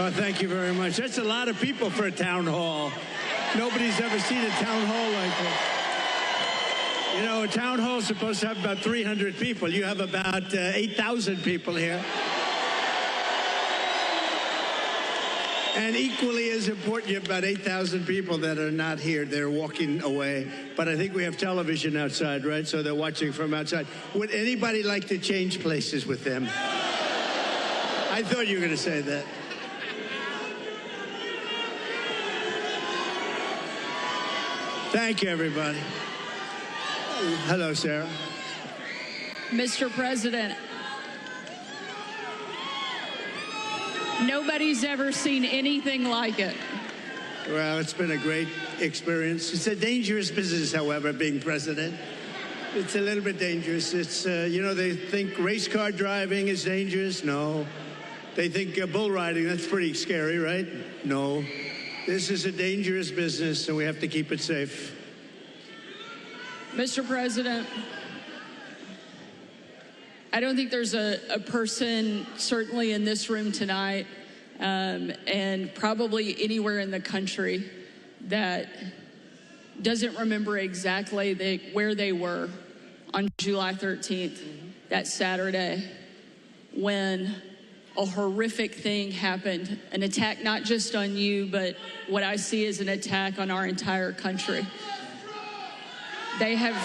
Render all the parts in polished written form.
Oh, thank you very much. That's a lot of people for a town hall. Nobody's ever seen a town hall like this. You know, a town hall is supposed to have about 300 people. You have about 8,000 people here. And equally as important, you have about 8,000 people that are not here. They're walking away. But I think we have television outside, right? So they're watching from outside. Would anybody like to change places with them? I thought you were going to say that. Thank you, everybody. Hello, Sarah. Mr. President, nobody's ever seen anything like it. Well, it's been a great experience. It's a dangerous business, however, being president. It's a little bit dangerous. It's, you know, they think race car driving is dangerous. No. They think bull riding, that's pretty scary, right? No. This is a dangerous business, and we have to keep it safe. Mr. President, I don't think there's a person, certainly in this room tonight, and probably anywhere in the country, that doesn't remember exactly where they were on July 13th, that Saturday, when a horrific thing happened, an attack not just on you, but what I see as an attack on our entire country. They have...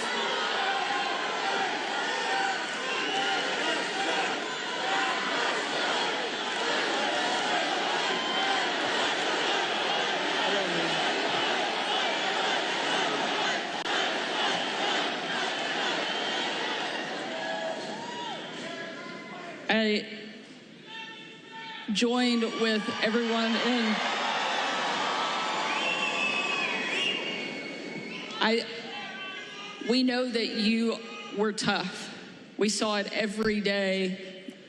I joined with everyone in... We know that you were tough. We saw it every day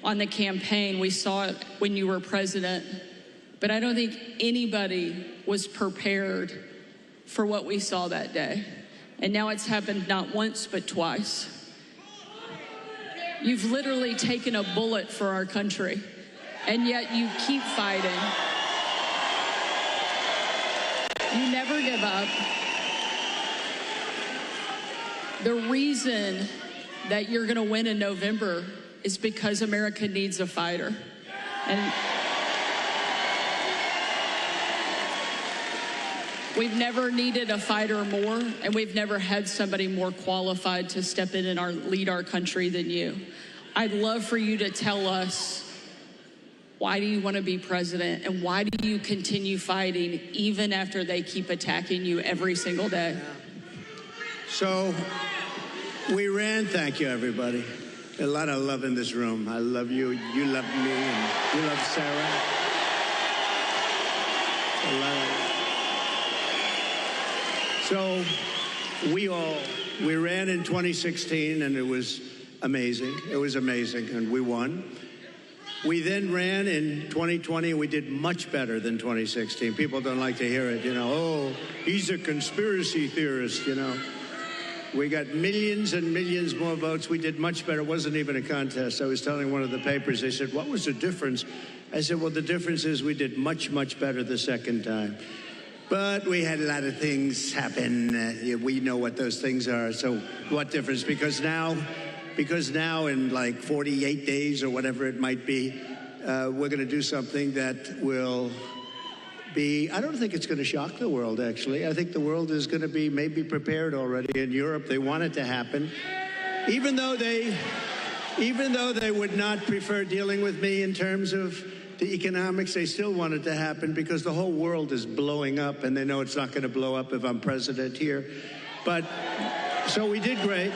on the campaign. We saw it when you were president. But I don't think anybody was prepared for what we saw that day. And now it's happened not once, but twice. You've literally taken a bullet for our country, and yet you keep fighting. You never give up. The reason that you're going to win in November is because America needs a fighter. And we've never needed a fighter more, and we've never had somebody more qualified to step in and lead our country than you. I'd love for you to tell us, why do you want to be president, and why do you continue fighting even after they keep attacking you every single day? So we ran. Thank you, everybody. A lot of love in this room. I love you. You love me. And you love Sarah. A lot. So we ran in 2016, and it was amazing. It was amazing, and we won. We then ran in 2020, and we did much better than 2016. People don't like to hear it, you know. Oh, he's a conspiracy theorist, you know. We got millions and millions more votes. We did much better. It wasn't even a contest. I was telling one of the papers, they said, what was the difference? I said, well, the difference is we did much, much better the second time. But we had a lot of things happen. We know what those things are. So what difference? Because now in like 48 days or whatever it might be, we're going to do something that will be, I don't think it's going to shock the world, actually. I think the world is going to be maybe prepared already. In Europe, they want it to happen. Even though they would not prefer dealing with me in terms of the economics, they still want it to happen because the whole world is blowing up, and they know it's not going to blow up if I'm president here. But, so we did great.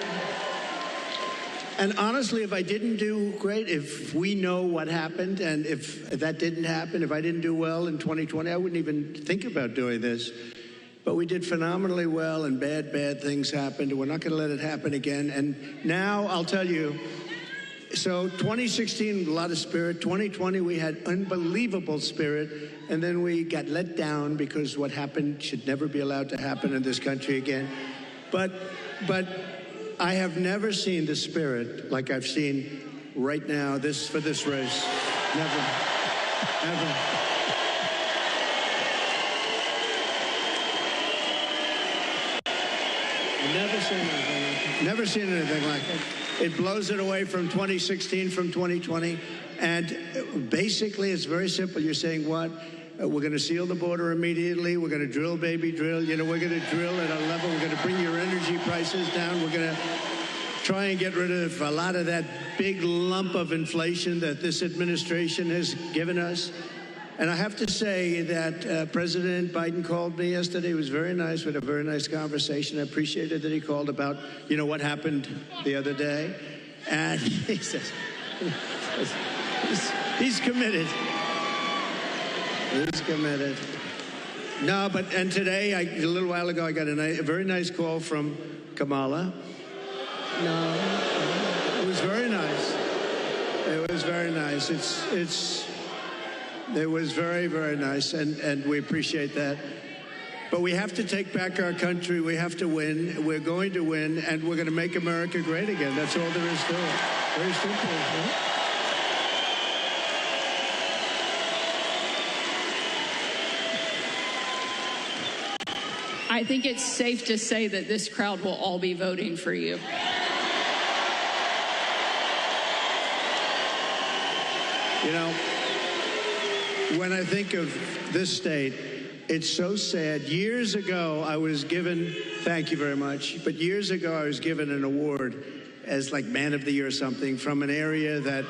And honestly, if I didn't do great, if we know what happened, and if that didn't happen, if I didn't do well in 2020, I wouldn't even think about doing this. But we did phenomenally well, and bad things happened, and we're not going to let it happen again. And now, I'll tell you, so 2016, a lot of spirit. 2020, we had unbelievable spirit. And then we got let down because what happened should never be allowed to happen in this country again. But I have never seen the spirit like I've seen right now for this race. Never. Ever. Never seen anything like it. Never seen anything like it. It blows it away from 2016, from 2020. And basically, it's very simple. You're saying what? We're going to seal the border immediately. We're going to drill, baby, drill. You know, we're going to drill at a level. We're going to bring your energy prices down. We're going to try and get rid of a lot of that big lump of inflation that this administration has given us. And I have to say that President Biden called me yesterday. It was very nice. We had a very nice conversation. I appreciated that he called about, you know, what happened the other day. And he says, he's committed. He's committed. No, but, and today, a little while ago, I got a very nice call from Kamala. No, it was very nice. It was very nice. It was very, very nice, and we appreciate that. But we have to take back our country. We have to win. We're going to win, and we're going to make America great again. That's all there is to it. Very simple. Right? I think it's safe to say that this crowd will all be voting for you. You know, when I think of this state, it's so sad. Years ago, I was given, thank you very much, but years ago, I was given an award as like Man of the Year or something from an area that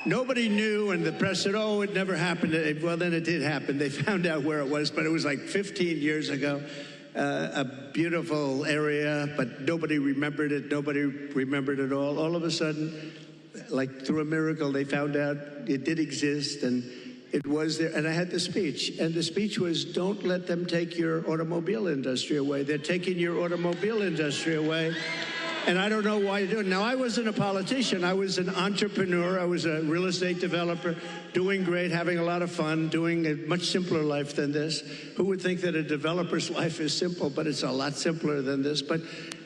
nobody knew, and the press said, oh, it never happened. Well, then it did happen. They found out where it was, but it was like 15 years ago. A beautiful area, but nobody remembered it. Nobody remembered it all. All of a sudden, like through a miracle, they found out it did exist, and it was there. And I had the speech, and the speech was, don't let them take your automobile industry away. They're taking your automobile industry away. And I don't know why you do it. Now, I wasn't a politician. I was an entrepreneur. I was a real estate developer, doing great, having a lot of fun, doing a much simpler life than this. Who would think that a developer's life is simple, but it's a lot simpler than this. But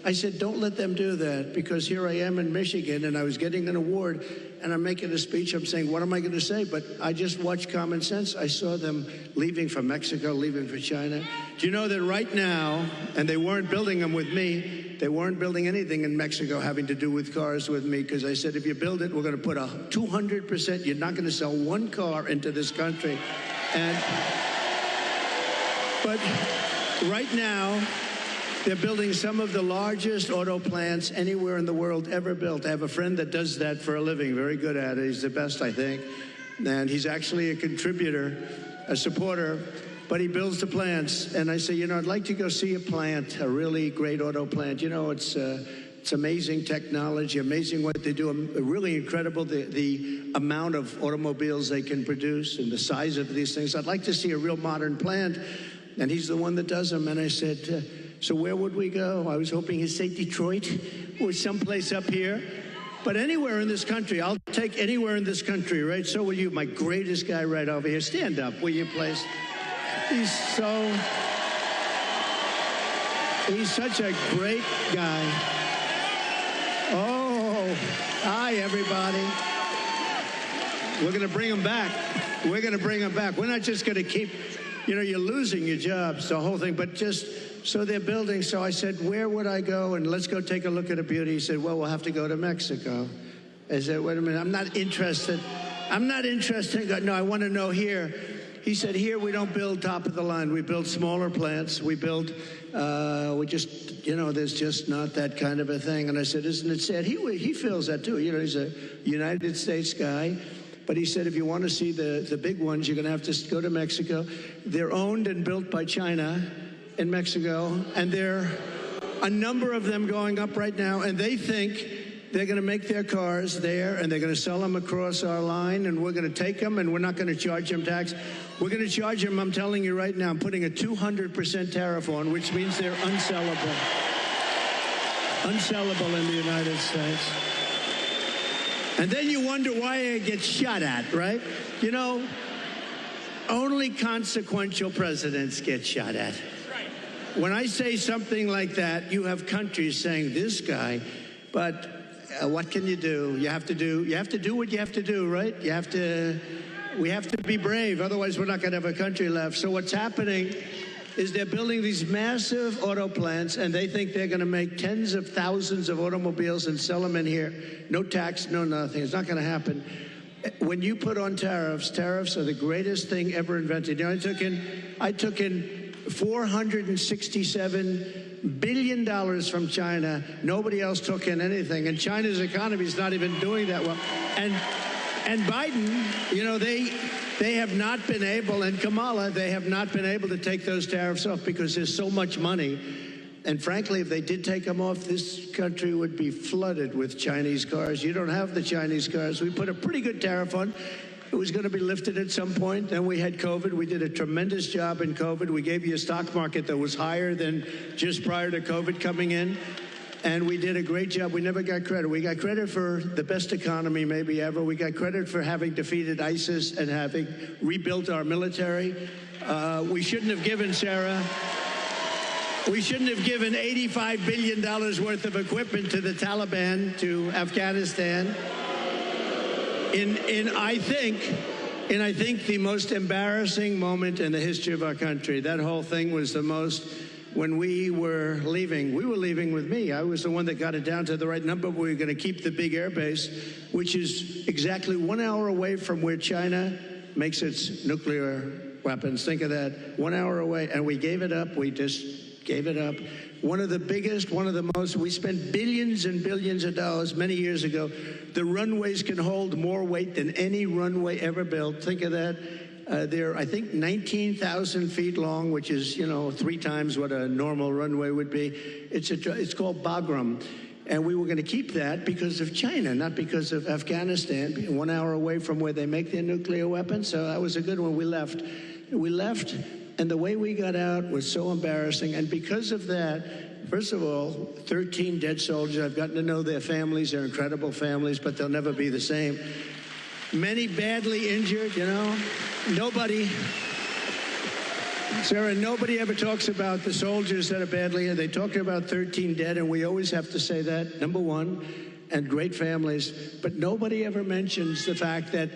I said, don't let them do that, because here I am in Michigan, and I was getting an award, and I'm making a speech. I'm saying, what am I going to say? But I just watched Common Sense. I saw them leaving for Mexico, leaving for China. Do you know that right now, and they weren't building them with me, they weren't building anything in Mexico having to do with cars with me, because I said, if you build it, we're going to put a 200%, you're not going to sell one car into this country. But right now, they're building some of the largest auto plants anywhere in the world ever built. I have a friend that does that for a living, very good at it. He's the best, I think. And he's actually a contributor, a supporter, but he builds the plants. And I say, you know, I'd like to go see a plant, a really great auto plant. You know, it's amazing technology, amazing what they do, really incredible, the amount of automobiles they can produce and the size of these things. I'd like to see a real modern plant. And he's the one that does them. And I said, so where would we go? I was hoping he'd say Detroit or someplace up here. But anywhere in this country, I'll take anywhere in this country, right? So will you, my greatest guy right over here. Stand up, will you, please? He's such a great guy. Oh, hi, everybody. We're going to bring him back. We're going to bring him back. We're not just going to keep, you know, you're losing your jobs, the whole thing, but just, so they're building. So I said, where would I go? And let's go take a look at a beauty. He said, well, we'll have to go to Mexico. I said, wait a minute, I'm not interested. No, I want to know here. He said, here we don't build top of the line. We build smaller plants. We build, we just, you know, there's just not that kind of a thing. And I said, isn't it sad? He feels that too. You know, he's a United States guy. But he said, if you want to see the big ones, you're going to have to go to Mexico. They're owned and built by China in Mexico, and there are a number of them going up right now, and they think they're going to make their cars there, and they're going to sell them across our line, and we're going to take them, and we're not going to charge them tax. We're going to charge them, I'm telling you right now, I'm putting a 200% tariff on, which means they're unsellable. Unsellable in the United States. And then you wonder why it gets shot at, right? You know, only consequential presidents get shot at. When I say something like that, you have countries saying, this guy, but what can you do? You have to do what you have to do, right? We have to be brave, otherwise we're not going to have a country left. So what's happening is they're building these massive auto plants, and they think they're going to make tens of thousands of automobiles and sell them in here. No tax, no nothing. It's not going to happen. When you put on tariffs, tariffs are the greatest thing ever invented. You know, I took in $467 billion from China. Nobody else took in anything, and China's economy is not even doing that well. And Biden, you know, they have not been able, and Kamala, they have not been able to take those tariffs off because there's so much money. And frankly, if they did take them off, this country would be flooded with Chinese cars. You don't have the Chinese cars. We put a pretty good tariff on. It was going to be lifted at some point. Then we had COVID. We did a tremendous job in COVID. We gave you a stock market that was higher than just prior to COVID coming in. And we did a great job. We never got credit. We got credit for the best economy maybe ever. We got credit for having defeated ISIS and having rebuilt our military. We shouldn't have given, Sarah, we shouldn't have given $85 billion worth of equipment to the Taliban, to Afghanistan. I think the most embarrassing moment in the history of our country. That whole thing was the most. When we were leaving with me. I was the one that got it down to the right number. We were going to keep the big air base, which is exactly 1 hour away from where China makes its nuclear weapons. Think of that, 1 hour away. And we gave it up. We just gave it up. One of the biggest, one of the most, we spent billions and billions of dollars many years ago. The runways can hold more weight than any runway ever built. Think of that. They're, I think, 19,000 feet long, which is, you know, 3 times what a normal runway would be. It's called Bagram. And we were going to keep that because of China, not because of Afghanistan, 1 hour away from where they make their nuclear weapons. So that was a good one. We left, and the way we got out was so embarrassing. And because of that, first of all, 13 dead soldiers. I've gotten to know their families. They're incredible families, but they'll never be the same. Many badly injured, you know. Sarah, nobody ever talks about the soldiers that are badly injured. They talk about 13 dead, and we always have to say that, number one, and great families. But nobody ever mentions the fact that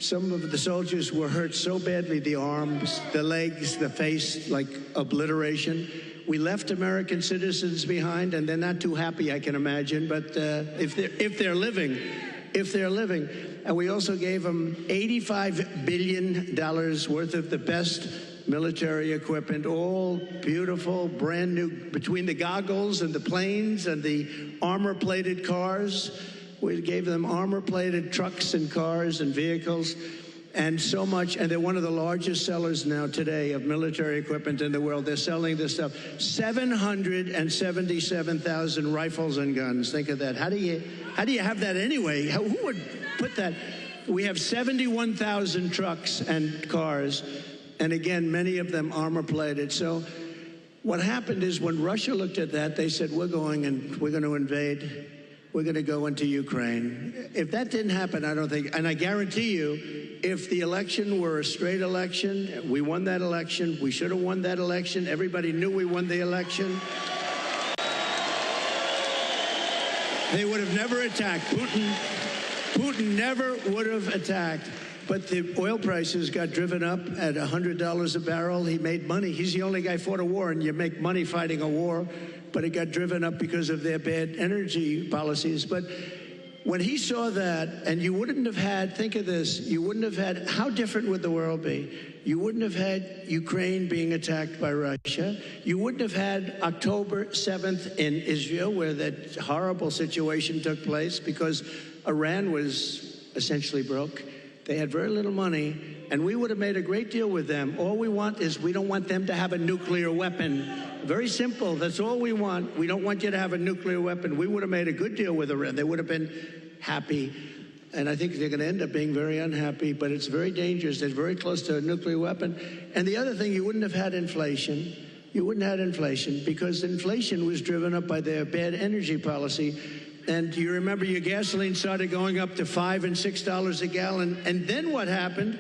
some of the soldiers were hurt so badly, the arms, the legs, the face, like obliteration. We left American citizens behind, and they're not too happy, I can imagine. But if they're living. And we also gave them $85 billion worth of the best military equipment, all beautiful, brand new, between the goggles and the planes and the armor-plated cars. We gave them armor-plated trucks and cars and vehicles and so much. And they're one of the largest sellers now today of military equipment in the world. They're selling this stuff. 777,000 rifles and guns. Think of that. How do you have that anyway? Who would put that? We have 71,000 trucks and cars, and again, many of them armor-plated. So what happened is when Russia looked at that, they said, we're going to invade. We're going to go into Ukraine. If that didn't happen, I don't think, and I guarantee you, if the election were a straight election, we won that election, we should have won that election, everybody knew we won the election, they would have never attacked. Putin never would have attacked. But the oil prices got driven up at $100 a barrel. He made money. He's the only guy who fought a war, and you make money fighting a war. But it got driven up because of their bad energy policies. But when he saw that, and you wouldn't have had, think of this, you wouldn't have had, how different would the world be? You wouldn't have had Ukraine being attacked by Russia. You wouldn't have had October 7th in Israel, where that horrible situation took place because Iran was essentially broke. They had very little money, and we would have made a great deal with them. All we want is we don't want them to have a nuclear weapon. Very simple. That's all we want. We don't want you to have a nuclear weapon. We would have made a good deal with Iran. They would have been happy. And I think they're going to end up being very unhappy, but it's very dangerous. They're very close to a nuclear weapon. And the other thing, you wouldn't have had inflation. You wouldn't have had inflation because inflation was driven up by their bad energy policy. And you remember your gasoline started going up to $5 and $6 a gallon. And then what happened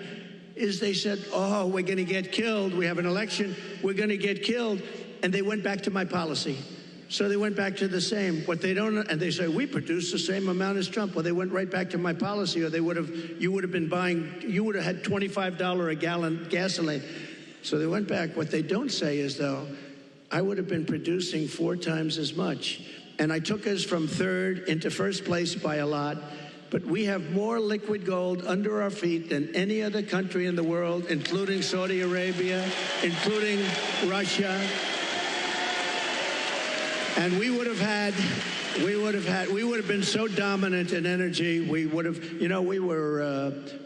is they said, oh, we're going to get killed. We have an election. We're going to get killed. And they went back to my policy. So they went back to the same. What they don't, and they say, we produce the same amount as Trump. Well, they went right back to my policy, or you would have had $25 a gallon gasoline. So they went back. What they don't say is, though, I would have been producing 4 times as much. And I took us from 3rd into 1st place by a lot. But we have more liquid gold under our feet than any other country in the world, including Saudi Arabia, including Russia. And we would have been so dominant in energy. We would have,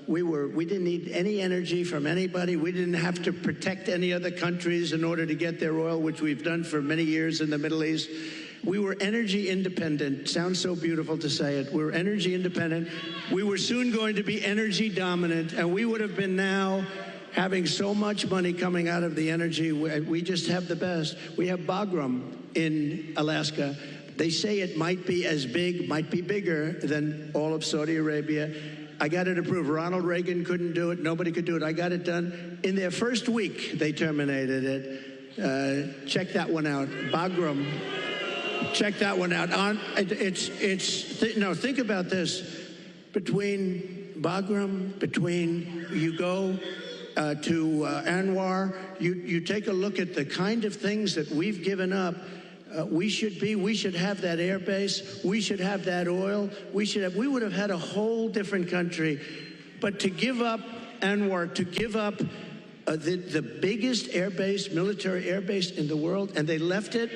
we didn't need any energy from anybody. We didn't have to protect any other countries in order to get their oil, which we've done for many years in the Middle East. We were energy independent. Sounds so beautiful to say it. We were energy independent. We were soon going to be energy dominant, and we would have been now having so much money coming out of the energy. We just have the best. We have Bagram in Alaska. They say it might be as big, might be bigger than all of Saudi Arabia. I got it approved. Ronald Reagan couldn't do it. Nobody could do it. I got it done. In their first week, they terminated it. Check that one out. Bagram. Check that one out. Think about this. Between Bagram, you go to Anwar, you take a look at the kind of things that we've given up. We should have that air base. We should have that oil. We would have had a whole different country. But to give up Anwar, to give up the biggest air base, military air base in the world, and they left it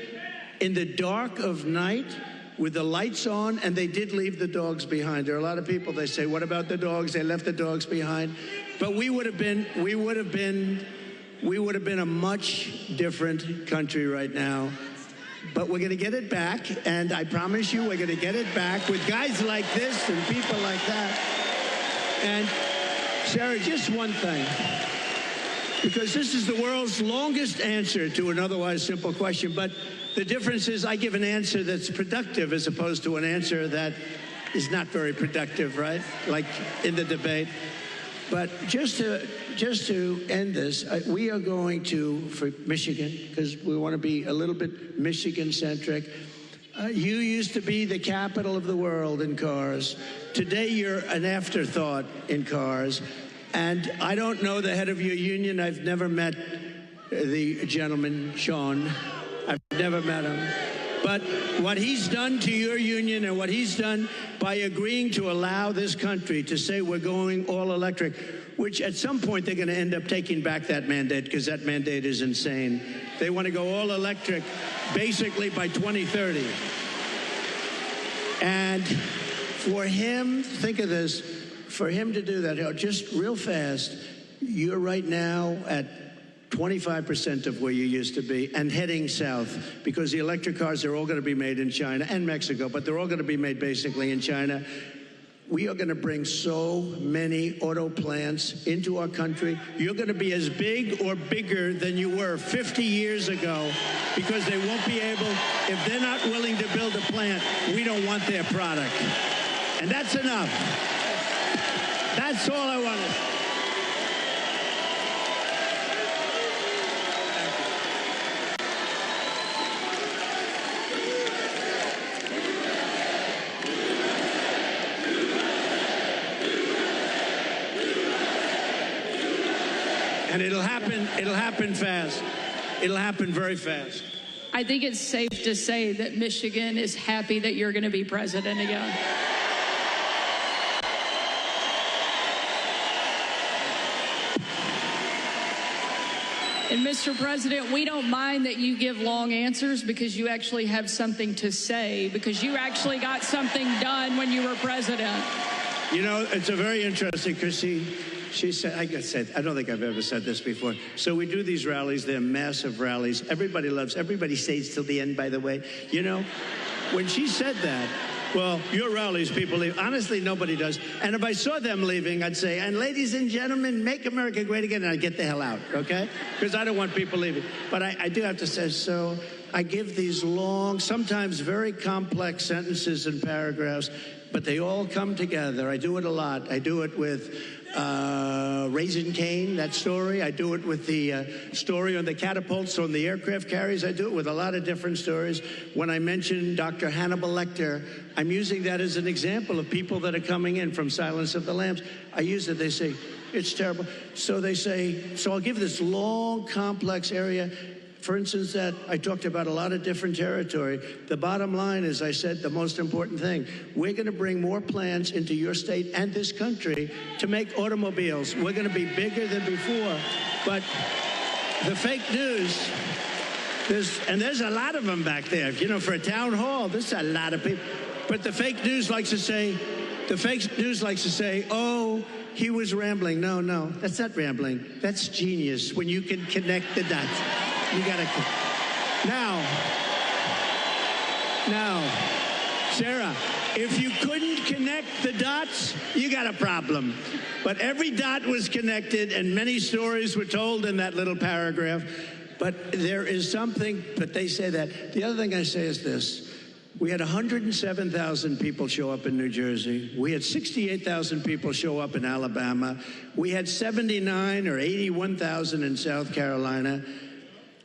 in the dark of night with the lights on, and they did leave the dogs behind. There are a lot of people, they say, what about the dogs? They left the dogs behind. But we would have been a much different country right now. But we're going to get it back, and I promise you we're going to get it back with guys like this and people like that. And Sarah, just one thing, because this is the world's longest answer to an otherwise simple question, but the difference is I give an answer that's productive as opposed to an answer that is not very productive, right? Like in the debate. But just to end this, we are going to, for Michigan, because we want to be a little bit Michigan-centric. You used to be the capital of the world in cars. Today, you're an afterthought in cars. And I don't know the head of your union. I've never met the gentleman, Sean. I've never met him. But what he's done to your union and what he's done by agreeing to allow this country to say we're going all electric, which at some point they're going to end up taking back that mandate because that mandate is insane. They want to go all electric basically by 2030. And for him, think of this, for him to do that, just real fast, you're right now at 25% of where you used to be and heading south because the electric cars are all going to be made in China and Mexico, but they're all going to be made basically in China. We are going to bring so many auto plants into our country. You're going to be as big or bigger than you were 50 years ago because they won't be able, if they're not willing to build a plant, we don't want their product. And that's enough. That's all I wanted. And it'll happen fast. It'll happen very fast. I think it's safe to say that Michigan is happy that you're going to be president again. And Mr. President, we don't mind that you give long answers because you actually have something to say, because you actually got something done when you were president. You know, it's a very interesting, because she said, I don't think I've ever said this before. So we do these rallies. They're massive rallies. Everybody stays till the end, by the way. You know, when she said that, well, your rallies, people leave. Honestly, nobody does. And if I saw them leaving, I'd say, and ladies and gentlemen, make America great again, and I'd get the hell out, okay? Because I don't want people leaving. But I do have to say, so I give these long, sometimes very complex sentences and paragraphs. but they all come together. I do it a lot. I do it with Raising Cane, that story. I do it with the story on the catapults on the aircraft carriers. I do it with a lot of different stories. When I mention Dr. Hannibal Lecter, I'm using that as an example of people that are coming in from Silence of the Lambs. I use it. They say, it's terrible. So they say, so I'll give this long, complex area. For instance, that I talked about a lot of different territory. The bottom line is, I said, the most important thing. We're going to bring more plants into your state and this country to make automobiles. We're going to be bigger than before. But the fake news, there's a lot of them back there. You know, for a town hall, there's a lot of people. But the fake news likes to say, oh, he was rambling. No, that's not rambling. That's genius when you can connect the dots. You got to. Now, Sarah, if you couldn't connect the dots, you got a problem. But every dot was connected, and many stories were told in that little paragraph. But there is something, but they say that. The other thing I say is this. We had 107,000 people show up in New Jersey. We had 68,000 people show up in Alabama. We had 79 or 81,000 in South Carolina.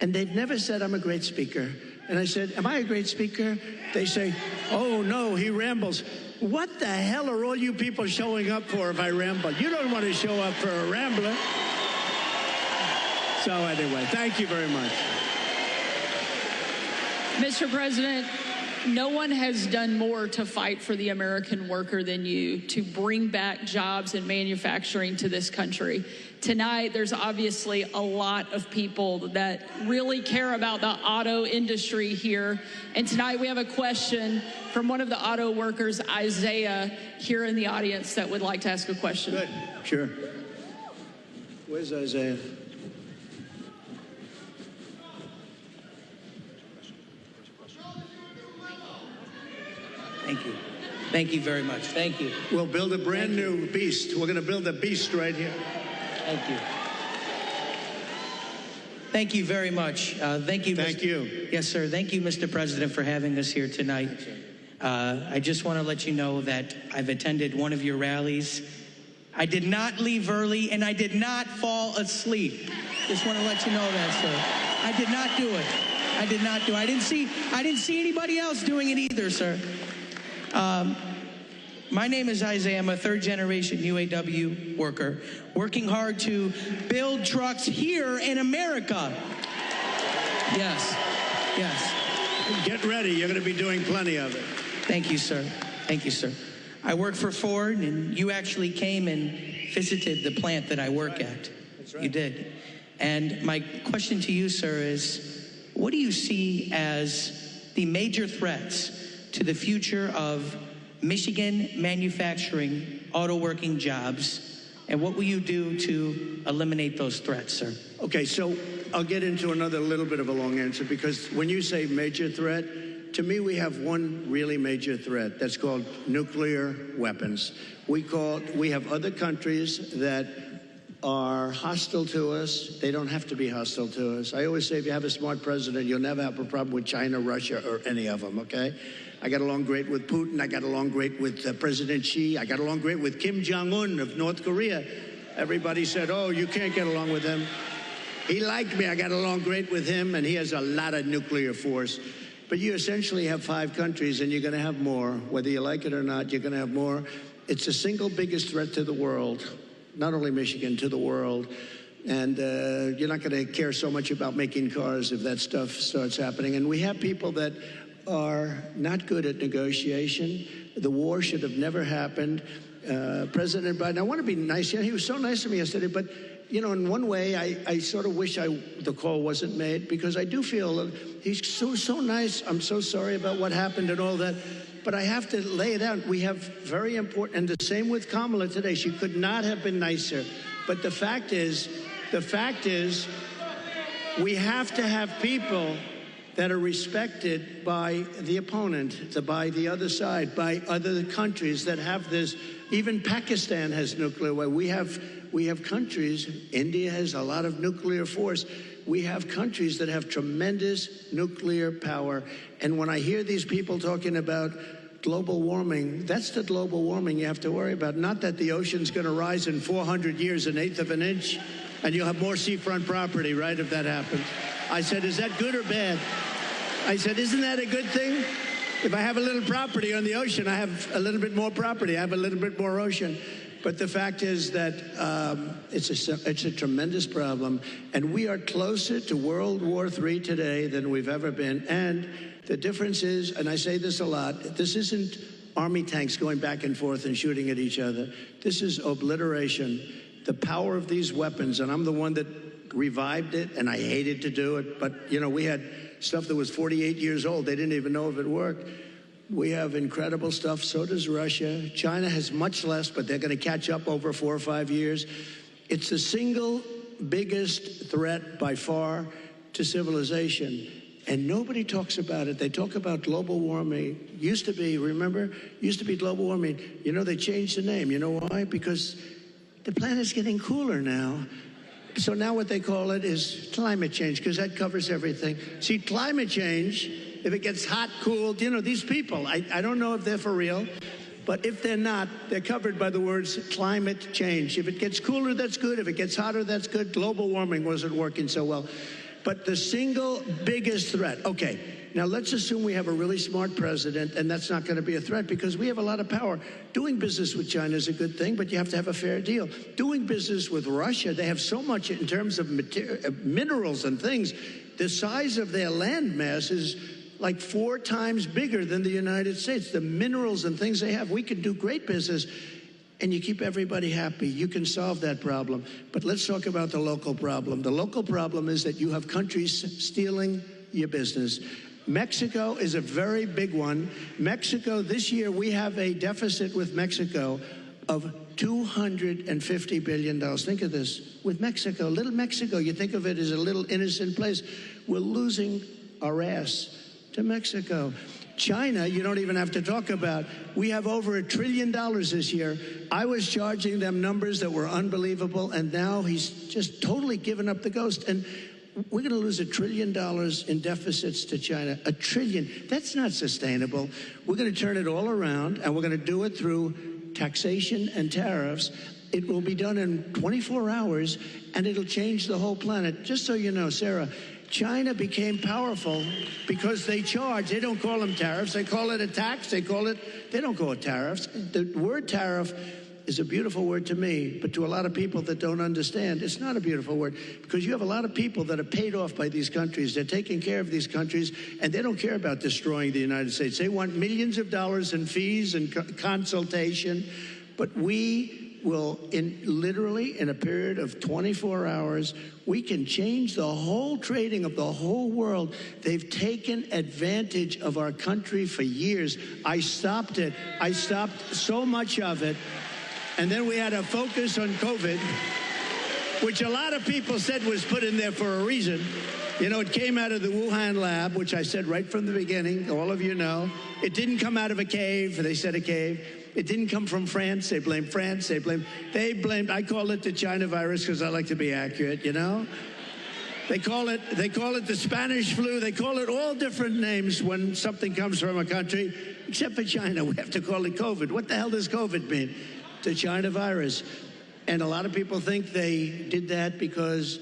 And they've never said I'm a great speaker. And I said, am I a great speaker? They say, oh, no, he rambles. What the hell are all you people showing up for if I ramble? You don't want to show up for a rambler. So anyway, thank you very much. Mr. President, no one has done more to fight for the American worker than you, to bring back jobs and manufacturing to this country. Tonight, there's obviously a lot of people that really care about the auto industry here. And tonight we have a question from one of the auto workers, Isaiah, here in the audience that would like to ask a question. Good, sure. Where's Isaiah? Thank you. Thank you very much. Thank you. We'll build a brand new beast. We're going to build a beast right here. Thank you. Thank you very much. Thank you. Thank you. Yes, sir. Thank you, Mr. President, for having us here tonight. I just want to let you know that I've attended one of your rallies. I did not leave early, and I did not fall asleep. Just want to let you know that, sir. I did not do it. I did not do it. I didn't see anybody else doing it either, sir. My name is Isaiah. I'm a third-generation UAW worker, working hard to build trucks here in America. Yes, yes. Get ready. You're going to be doing plenty of it. Thank you, sir. Thank you, sir. I work for Ford, and you actually came and visited the plant that I work at. That's right. You did. And my question to you, sir, is what do you see as the major threats to the future of Michigan manufacturing auto working jobs, and what will you do to eliminate those threats, sir? Okay, so I'll get into another little bit of a long answer, because when you say major threat, to me we have one really major threat that's called nuclear weapons. We have other countries that are hostile to us. They don't have to be hostile to us. I always say if you have a smart president, you'll never have a problem with China, Russia, or any of them, okay? I got along great with Putin. I got along great with President Xi. I got along great with Kim Jong-un of North Korea. Everybody said, oh, you can't get along with him. He liked me. I got along great with him, and he has a lot of nuclear force. But you essentially have 5 countries, and you're going to have more. Whether you like it or not, you're going to have more. It's the single biggest threat to the world, not only Michigan, to the world. And you're not going to care so much about making cars if that stuff starts happening. And we have people that are not good at negotiation. The war should have never happened. President Biden, I want to be nice. Yeah, he was so nice to me yesterday, but you know, in one way, I sort of wish the call wasn't made, because I do feel he's so nice. I'm so sorry about what happened and all that, but I have to lay it out. We have very important, and the same with Kamala today. She could not have been nicer. But the fact is, we have to have people that are respected by the opponent, by the other side, by other countries that have this. Even Pakistan has nuclear weapons. We have countries, India has a lot of nuclear force. We have countries that have tremendous nuclear power. And when I hear these people talking about global warming, that's the global warming you have to worry about. Not that the ocean's going to rise in 400 years, 1/8 of an inch, and you'll have more seafront property, right, if that happens. I said, is that good or bad? I said, isn't that a good thing? If I have a little property on the ocean, I have a little bit more property. I have a little bit more ocean. But the fact is that it's a tremendous problem, and we are closer to World War III today than we've ever been. And the difference is, and I say this a lot, this isn't army tanks going back and forth and shooting at each other. This is obliteration. The power of these weapons, and I'm the one that revived it, and I hated to do it, but, you know, we had stuff that was 48 years old. They didn't even know if it worked. We have incredible stuff. So does Russia. China has much less, but they're going to catch up over 4 or 5 years. It's the single biggest threat by far to civilization. And nobody talks about it. They talk about global warming. Used to be, remember? Used to be global warming. You know, they changed the name. You know why? Because the planet's getting cooler now. So now what they call it is climate change, because that covers everything. See, climate change, if it gets hot, cool, you know, these people, I don't know if they're for real, but if they're not, they're covered by the words climate change. If it gets cooler, that's good. If it gets hotter, that's good. Global warming wasn't working so well. But the single biggest threat, okay, now let's assume we have a really smart president, and that's not going to be a threat because we have a lot of power. Doing business with China is a good thing, but you have to have a fair deal. Doing business with Russia, they have so much in terms of minerals and things. The size of their land mass is like 4 times bigger than the United States. The minerals and things they have, we can do great business, and you keep everybody happy. You can solve that problem. But let's talk about the local problem. The local problem is that you have countries stealing your business. Mexico is a very big one. Mexico, this year, we have a deficit with Mexico of $250 billion. Think of this. With Mexico, little Mexico, you think of it as a little innocent place. We're losing our ass to Mexico. China, you don't even have to talk about. We have over $1 trillion this year. I was charging them numbers that were unbelievable, and now he's just totally given up the ghost. And we're going to lose $1 trillion in deficits to China. $1 trillion. That's not sustainable. We're going to turn it all around, and we're going to do it through taxation and tariffs. It will be done in 24 hours, and it'll change the whole planet. Just so you know, Sarah, China became powerful because they charge. They don't call them tariffs. They call it a tax. They don't call it tariffs. The word tariff is a beautiful word to me, but to a lot of people that don't understand, it's not a beautiful word because you have a lot of people that are paid off by these countries. They're taking care of these countries, and they don't care about destroying the United States. They want millions of dollars in fees and consultation, but we will, literally in a period of 24 hours, we can change the whole trading of the whole world. They've taken advantage of our country for years. I stopped it. I stopped so much of it. And then we had a focus on COVID, which a lot of people said was put in there for a reason. You know, it came out of the Wuhan lab, which I said right from the beginning, all of you know. It didn't come out of a cave. They said a cave. It didn't come from France. They blamed France. They blamed, I call it the China virus because I like to be accurate, you know? They call it the Spanish flu. They call it all different names when something comes from a country, except for China. We have to call it COVID. What the hell does COVID mean? The China virus. And a lot of people think they did that because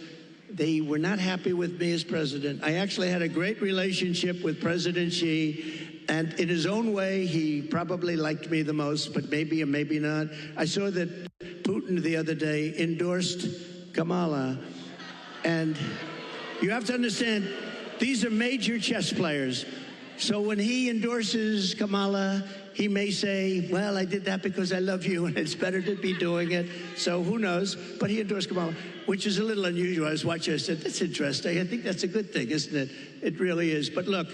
they were not happy with me as president. I actually had a great relationship with President Xi, and in his own way, he probably liked me the most, but maybe or maybe not. I saw that Putin the other day endorsed Kamala, and you have to understand, these are major chess players. So when he endorses Kamala, he may say, well, I did that because I love you, and it's better to be doing it. So who knows? But he endorsed Kamala, which is a little unusual. I was watching, I said, that's interesting. I think that's a good thing, isn't it? It really is. But look,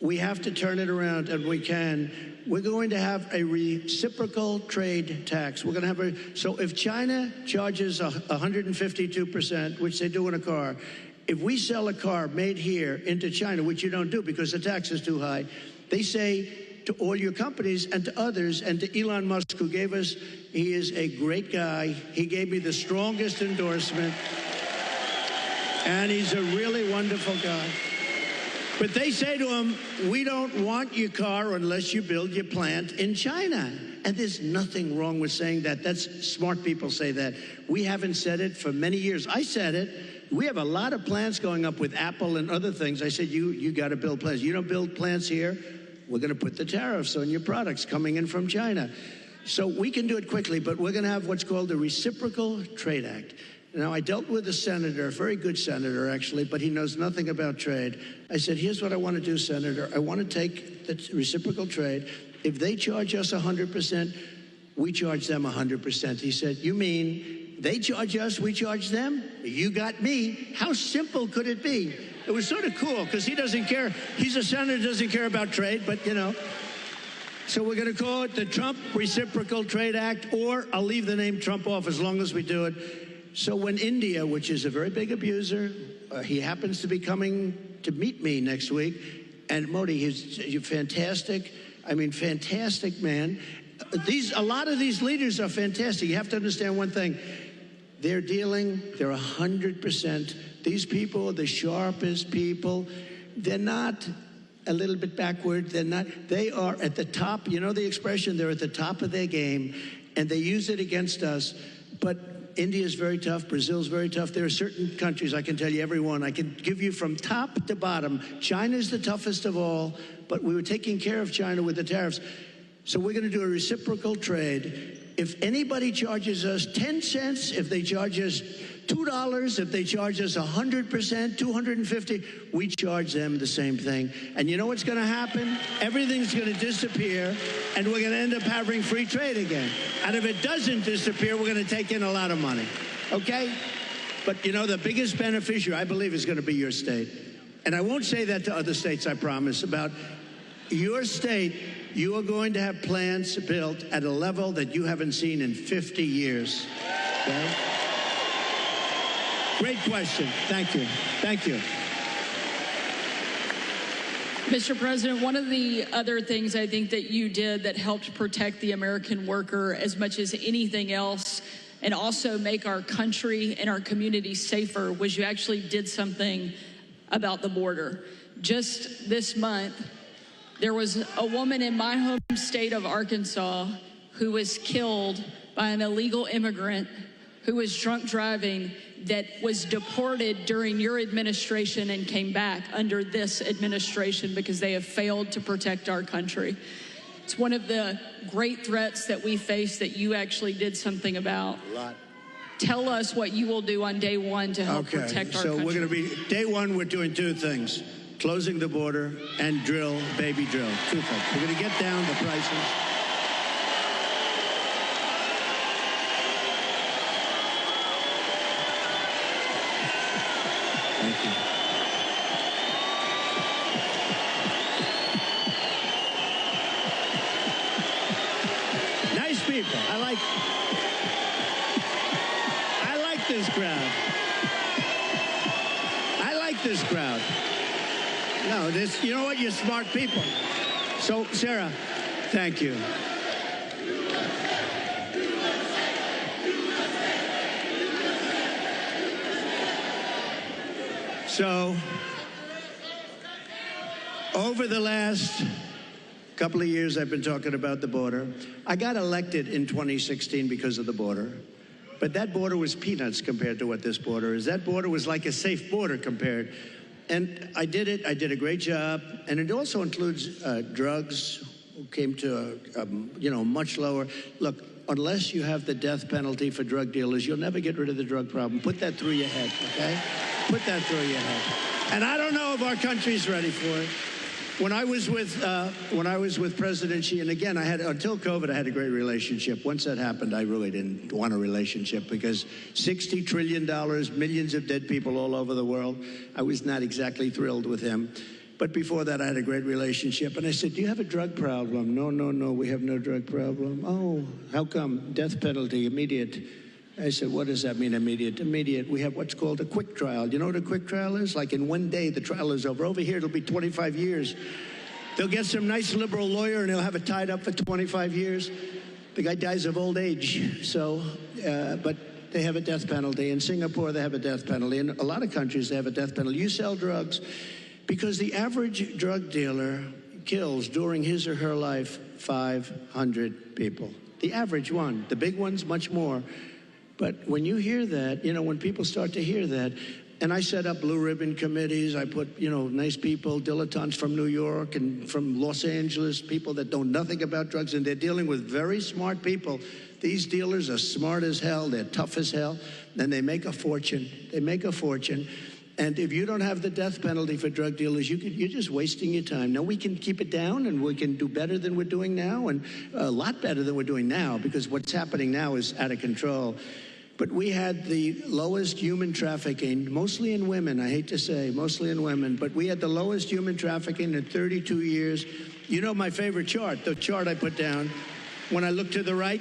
we have to turn it around, and we can. We're going to have a reciprocal trade tax. We're going to have so if China charges 152%, which they do in a car, if we sell a car made here into China, which you don't do because the tax is too high, they say to all your companies and to others, and to Elon Musk, who gave us, he is a great guy. He gave me the strongest endorsement, and he's a really wonderful guy. But they say to him, we don't want your car unless you build your plant in China. And there's nothing wrong with saying that. That's smart people say that. We haven't said it for many years. I said it. We have a lot of plants going up with Apple and other things. I said, you got to build plants. You don't build plants here, we're going to put the tariffs on your products coming in from China. So we can do it quickly, but we're going to have what's called the Reciprocal Trade Act. Now, I dealt with a senator, a very good senator, actually, but he knows nothing about trade. I said, here's what I want to do, Senator. I want to take the reciprocal trade. If they charge us 100%, we charge them 100%. He said, you mean they charge us, we charge them? You got me. How simple could it be? It was sort of cool, because he doesn't care. He's a senator, doesn't care about trade, but, you know. So we're going to call it the Trump Reciprocal Trade Act, or I'll leave the name Trump off as long as we do it. So when India, which is a very big abuser, he happens to be coming to meet me next week, and Modi, he's fantastic. I mean, fantastic man. A lot of these leaders are fantastic. You have to understand one thing. They're 100%. These people are the sharpest people. They're not a little bit backward. They are at the top. You know the expression, they're at the top of their game, and they use it against us. But India is very tough. Brazil is very tough. There are certain countries, I can tell you every one. I can give you from top to bottom. China is the toughest of all, but we were taking care of China with the tariffs. So we're going to do a reciprocal trade. If anybody charges us 10 cents, if they charge us $2, if they charge us 100%, 250, we charge them the same thing. And you know what's going to happen? Everything's going to disappear, and we're going to end up having free trade again. And if it doesn't disappear, we're going to take in a lot of money. Okay? But you know, the biggest beneficiary, I believe, is going to be your state. And I won't say that to other states, I promise. About your state, you are going to have plants built at a level that you haven't seen in 50 years. Okay? Great question. Thank you. Thank you. Mr. President, one of the other things I think that you did that helped protect the American worker as much as anything else, and also make our country and our communities safer, was you actually did something about the border. Just this month, there was a woman in my home state of Arkansas who was killed by an illegal immigrant who was drunk driving, that was deported during your administration and came back under this administration because they have failed to protect our country. It's one of the great threats that we face that you actually did something about. A lot. Tell us what you will do on day one to help protect our country. So we're going to be, day one, we're doing two things. Closing the border and baby drill. Two things. We're going to get down the prices. Thank you. Nice people. I like this crowd. I like this crowd. No, you know what? You're smart people. So, Sarah, thank you. So, over the last couple of years, I've been talking about the border. I got elected in 2016 because of the border. But that border was peanuts compared to what this border is. That border was like a safe border compared. And I did it. I did a great job. And it also includes drugs, came to much lower. Look, unless you have the death penalty for drug dealers, you'll never get rid of the drug problem. Put that through your head, okay? Put that through your head. And I don't know if our country's ready for it. When I was with President Xi, and again, until COVID, I had a great relationship. Once that happened, I really didn't want a relationship because $60 trillion, millions of dead people all over the world. I was not exactly thrilled with him. But before that, I had a great relationship. And I said, do you have a drug problem? No, we have no drug problem. Oh, how come? Death penalty, immediate. I said, what does that mean, immediate? Immediate, we have what's called a quick trial. You know what a quick trial is? Like in one day, the trial is over. Over here, it'll be 25 years. They'll get some nice liberal lawyer, and they'll have it tied up for 25 years. The guy dies of old age. So, but they have a death penalty. In Singapore, they have a death penalty. In a lot of countries, they have a death penalty. You sell drugs, Because the average drug dealer kills during his or her life 500 people. The average one. The big ones, much more. But when you hear that, when people start to hear that, and I set up blue ribbon committees, I put, nice people, dilettantes from New York and from Los Angeles, people that know nothing about drugs, and they're dealing with very smart people. These dealers are smart as hell, they're tough as hell, and they make a fortune. They make a fortune. And if you don't have the death penalty for drug dealers, you're just wasting your time. Now, we can keep it down, and we can do better than we're doing now, and a lot better than we're doing now, because what's happening now is out of control. But we had the lowest human trafficking, mostly in women, I hate to say, mostly in women, but we had the lowest human trafficking in 32 years. You know my favorite chart, the chart I put down, when I look to the right,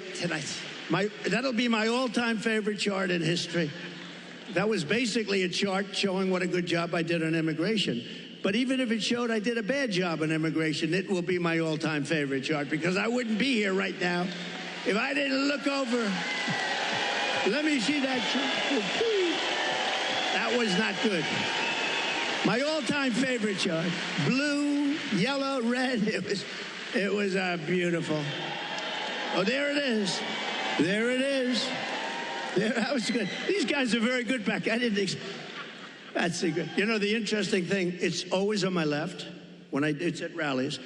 that'll be my all-time favorite chart in history. That was basically a chart showing what a good job I did on immigration. But even if it showed I did a bad job on immigration, it will be my all-time favorite chart, because I wouldn't be here right now if I didn't look over. Let me see that chart. That was not good. My all-time favorite chart. Blue, yellow, red. It was beautiful. Oh, there it is. There it is. There, that was good. These guys are very good back. That's the good. The interesting thing, it's always on my left. It's at rallies.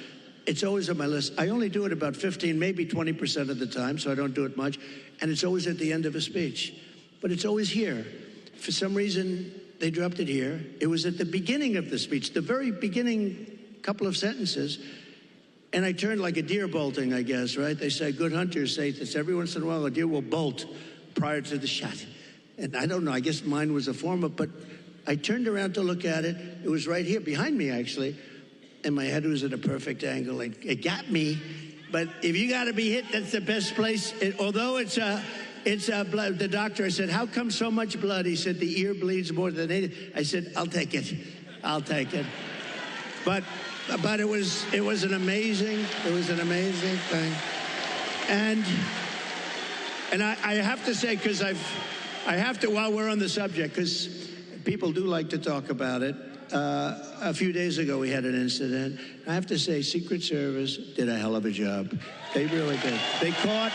It's always on my list. I only do it about 15, maybe 20% of the time, so I don't do it much. And it's always at the end of a speech. But it's always here. For some reason, they dropped it here. It was at the beginning of the speech, the very beginning couple of sentences. And I turned like a deer bolting, I guess, right? They say good hunters say this. Every once in a while, a deer will bolt prior to the shot. And I don't know, I guess mine was a form of, but I turned around to look at it. It was right here, behind me, actually. And my head was at a perfect angle. It got me. But if you got to be hit, that's the best place. Although it's blood. The doctor, I said, how come so much blood? He said, the ear bleeds more than it. I said, I'll take it. I'll take it. But it was an amazing thing. And I have to say, because I have to, while we're on the subject, because people do like to talk about it. A few days ago, we had an incident. I have to say, Secret Service did a hell of a job. They really did. They caught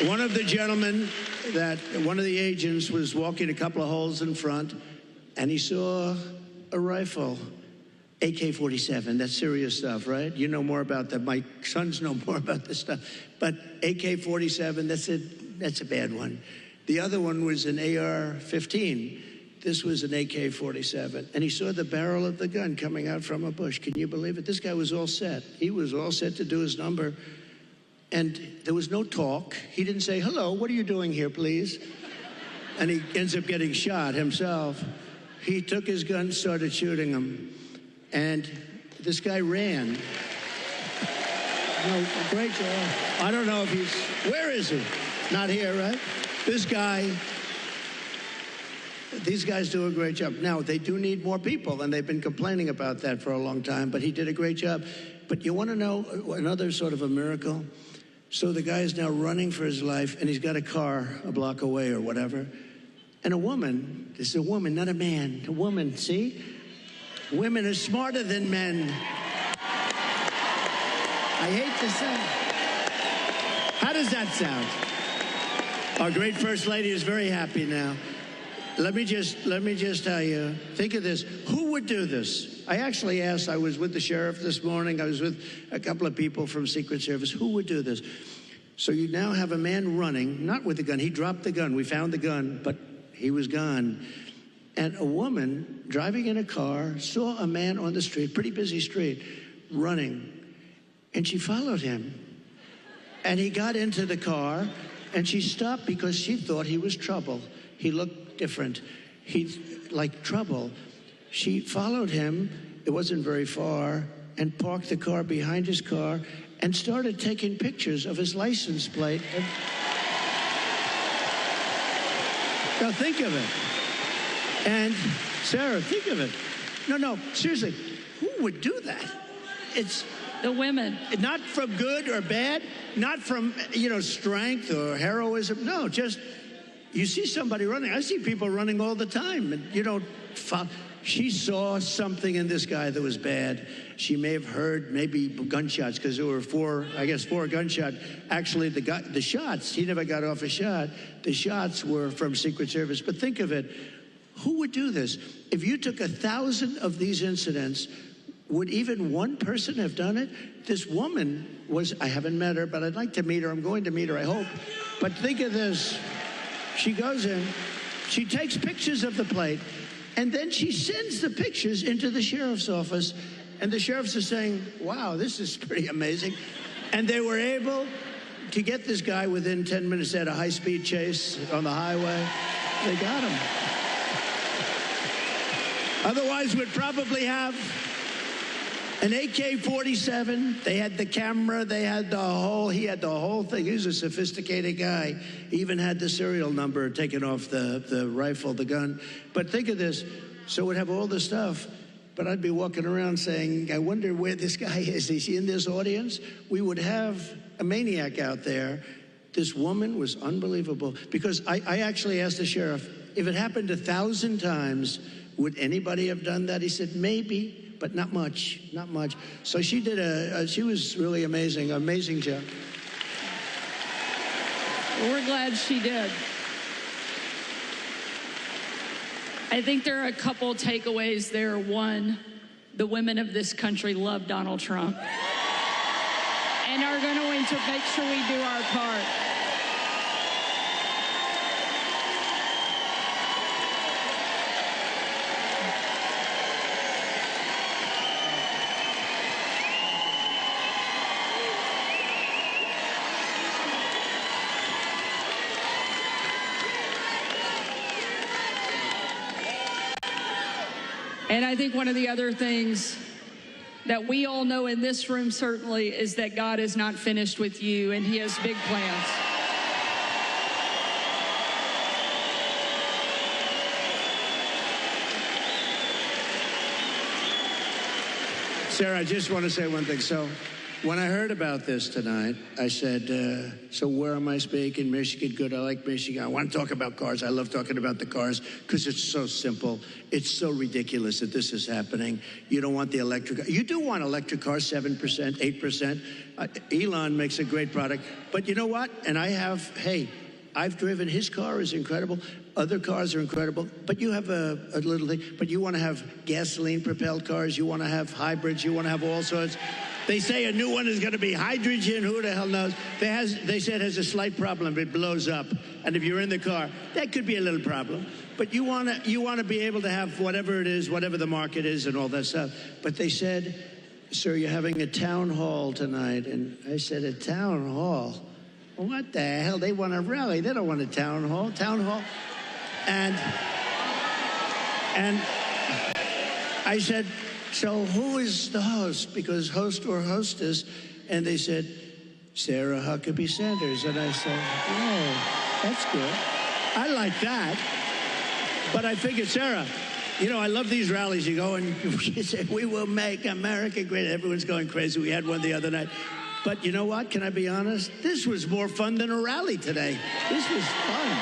one of the gentlemen one of the agents was walking a couple of holes in front, and he saw a rifle, AK-47. That's serious stuff, right? You know more about that. My sons know more about this stuff. But AK-47, that's a bad one. The other one was an AR-15. This was an AK-47. And he saw the barrel of the gun coming out from a bush. Can you believe it? This guy was all set. He was all set to do his number. And there was no talk. He didn't say, hello, what are you doing here, please? And he ends up getting shot himself. He took his gun, started shooting him. And this guy ran. No, great job. I don't know if where is he? Not here, right? These guys do a great job. Now, they do need more people, and they've been complaining about that for a long time, but he did a great job. But you want to know another sort of a miracle? So the guy is now running for his life, and he's got a car a block away or whatever. And a woman, this is a woman, not a man, a woman, see? Women are smarter than men. I hate to say. How does that sound? Our great First Lady is very happy now. Let me just tell you, think of this. Who would do this? I actually asked, I was with the sheriff this morning, I was with a couple of people from Secret Service, who would do this? So you now have a man running, not with a gun, he dropped the gun, we found the gun, but he was gone. And a woman driving in a car saw a man on the street, pretty busy street, running, and she followed him. And he got into the car, and she stopped because she thought he was trouble. He looked different. He like trouble. She followed him, it wasn't very far, and parked the car behind his car and started taking pictures of his license plate. Now think of it. And Sarah, think of it. No, seriously, who would do that? It's the women. Not from good or bad, not from, strength or heroism. No, just you see somebody running. I see people running all the time, and you don't. She saw something in this guy that was bad. She may have heard maybe gunshots, because there were four gunshots. Actually, the shots, he never got off a shot. The shots were from Secret Service. But think of it, who would do this? If you took 1,000 of these incidents, would even one person have done it? This woman was, I haven't met her, but I'd like to meet her. I'm going to meet her, I hope. But think of this. She goes in, she takes pictures of the plate, and then she sends the pictures into the sheriff's office. And the sheriffs are saying, wow, this is pretty amazing. And they were able to get this guy within 10 minutes. They had a high-speed chase on the highway. They got him. Otherwise, we'd probably have an AK-47. They had the camera. They had he had the whole thing. He was a sophisticated guy. He even had the serial number taken off the rifle, the gun. But think of this. So we'd have all this stuff. But I'd be walking around saying, I wonder where this guy is. Is he in this audience? We would have a maniac out there. This woman was unbelievable. Because I actually asked the sheriff, if it happened 1,000 times, would anybody have done that? He said, maybe, but not much, not much. So she did she was really amazing, amazing job. Well, we're glad she did. I think there are a couple takeaways there. One, the women of this country love Donald Trump and are going to make sure we do our part. And I think one of the other things that we all know in this room certainly is that God is not finished with you, and he has big plans. Sarah, I just want to say one thing. So when I heard about this tonight, I said, so where am I speaking? Michigan, good. I like Michigan. I want to talk about cars. I love talking about the cars because it's so simple. It's so ridiculous that this is happening. You don't want the electric. You do want electric cars, 7%, 8%. Elon makes a great product. But you know what? And I've driven. His car is incredible. Other cars are incredible. But you have a little thing. But you want to have gasoline-propelled cars. You want to have hybrids. You want to have all sorts. They say a new one is going to be hydrogen. Who the hell knows? They said it has a slight problem. It blows up. And if you're in the car, that could be a little problem. But you want to be able to have whatever it is, whatever the market is and all that stuff. But they said, sir, you're having a town hall tonight. And I said, a town hall? What the hell? They want a rally. They don't want a town hall. Town hall. And I said, so who is the host? Because host or hostess. And they said, Sarah Huckabee Sanders. And I said, oh, that's good. I like that. But I figured, Sarah, you know, I love these rallies. You go and you say, we will make America great. Everyone's going crazy. We had one the other night. But you know what? Can I be honest? This was more fun than a rally today. This was fun.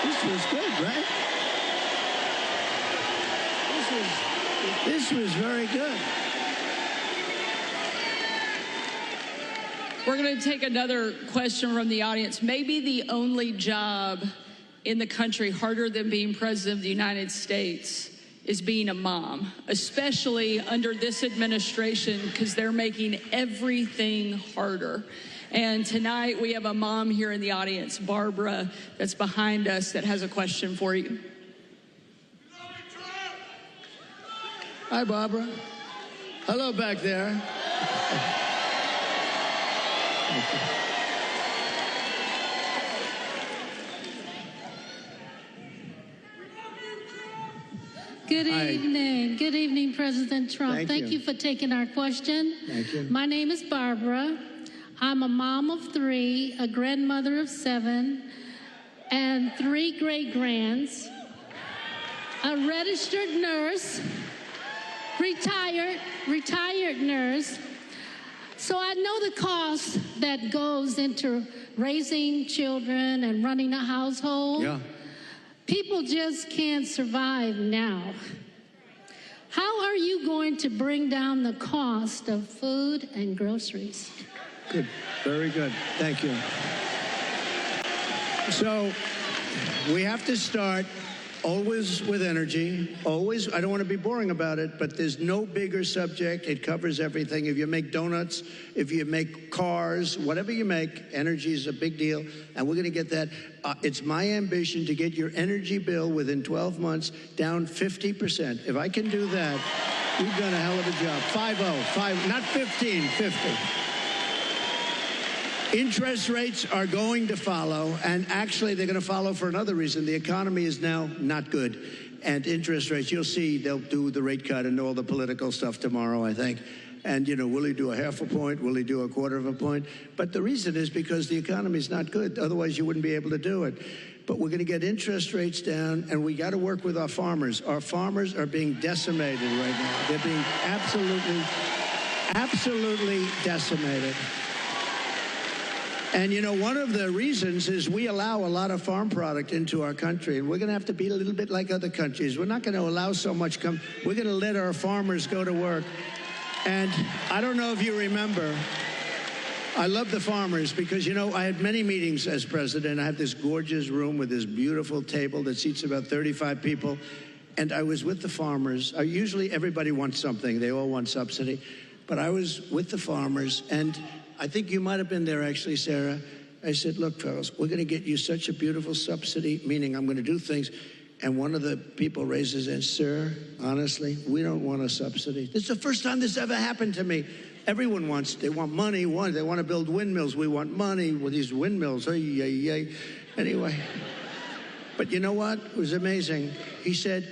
This was good, right? This was very good. We're going to take another question from the audience. Maybe the only job in the country harder than being president of the United States is being a mom, especially under this administration, because they're making everything harder. And tonight we have a mom here in the audience, Barbara, that's behind us, that has a question for you. Hi, Barbara. Hello back there. Good evening. Good evening, President Trump. Thank you for taking our question. Thank you. My name is Barbara. I'm a mom of 3, a grandmother of 7, and 3 great-grands, a registered nurse, retired nurse, So I know the cost that goes into raising children and running a household. Yeah. People just can't survive now. How are you going to bring down the cost of food and groceries? Good. Very good. Thank you. So we have to start always with energy. Always. I don't want to be boring about it, but there's no bigger subject. It covers everything. If you make donuts, if you make cars, whatever you make, energy is a big deal. And we're going to get that. It's my ambition to get your energy bill within 12 months down 50%. If I can do that, we've done a hell of a job. 5-0, not 15, 50. Interest rates are going to follow, and actually they're going to follow for another reason. The economy is now not good, and interest rates, you'll see they'll do the rate cut and all the political stuff tomorrow, I think. And, you know, will he do a half a point? Will he do a quarter of a point? But the reason is because the economy is not good. Otherwise, you wouldn't be able to do it. But we're going to get interest rates down, and we got to work with our farmers. Our farmers are being decimated right now. They're being absolutely decimated. And, you know, one of the reasons is we allow a lot of farm product into our country, and we're going to have to be a little bit like other countries. We're not going to allow so much we're going to let our farmers go to work. And I don't know if you remember, I love the farmers because, you know, I had many meetings as president. I have this gorgeous room with this beautiful table that seats about 35 people. And I was with the farmers. Usually everybody wants something. They all want subsidy. But I was with the farmers, and I think you might have been there, actually, Sarah. I said, look, fellas, we're going to get you such a beautiful subsidy, meaning I'm going to do things. And one of the people raises and, sir, honestly, we don't want a subsidy. This is the first time this ever happened to me. Everyone wants, they want money. They want to build windmills. We want money with these windmills. Anyway. But you know what? It was amazing. He said,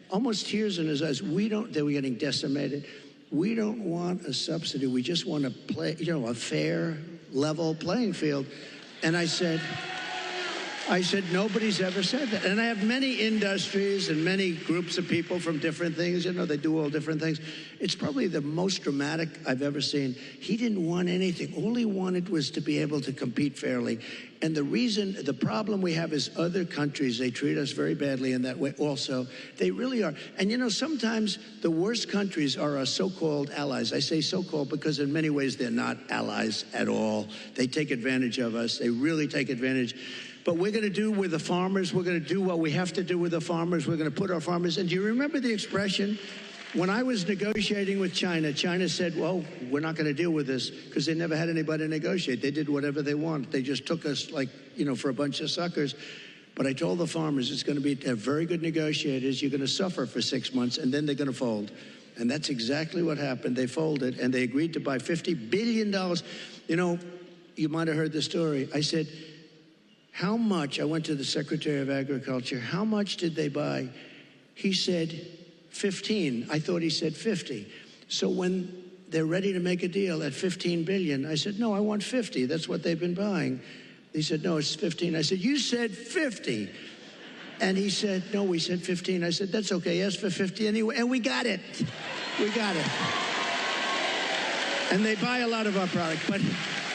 almost tears in his eyes, they were getting decimated. We don't want a subsidy. We just want to play, you know, a fair, level playing field. And I said, nobody's ever said that. And I have many industries and many groups of people from different things. You know, they do all different things. It's probably the most dramatic I've ever seen. He didn't want anything. All he wanted was to be able to compete fairly. And the problem we have is other countries, they treat us very badly in that way also. They really are. And, you know, sometimes the worst countries are our so-called allies. I say so-called because in many ways they're not allies at all. They take advantage of us. They really take advantage. But we're going to do with the farmers. We're going to do what we have to do with the farmers. We're going to put our farmers. And do you remember the expression? When I was negotiating with China, China said, well, we're not going to deal with this because they never had anybody negotiate. They did whatever they want. They just took us like, you know, for a bunch of suckers. But I told the farmers it's going to be very good negotiators. You're going to suffer for 6 months, and then they're going to fold. And that's exactly what happened. They folded, and they agreed to buy $50 billion. You know, you might have heard the story. I said, how much? I went to the Secretary of Agriculture. How much did they buy? He said 15. I thought he said 50. So when they're ready to make a deal at 15 billion, I said, no, I want 50. That's what they've been buying. He said, no, it's 15. I said, you said 50. And he said, no, we said 15. I said, that's okay. Ask for 50 anyway. And we got it. We got it. And they buy a lot of our product. But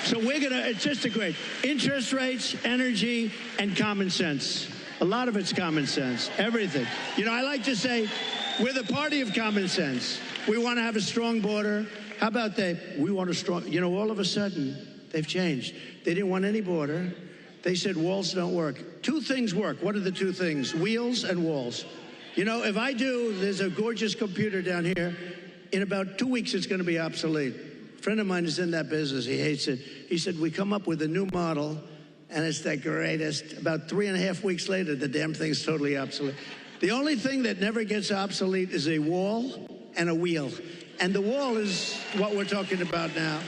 so it's just a great interest rates, energy, and common sense. A lot of it's common sense. Everything. You know, I like to say, we're the party of common sense. We want to have a strong border. How about we want a strong, you know, all of a sudden, they've changed. They didn't want any border. They said walls don't work. Two things work. What are the two things? Wheels and walls. You know, if there's a gorgeous computer down here. In about 2 weeks, it's going to be obsolete. A friend of mine is in that business. He hates it. He said, we come up with a new model, and it's the greatest. About 3.5 weeks later, the damn thing's totally obsolete. The only thing that never gets obsolete is a wall and a wheel. And the wall is what we're talking about now.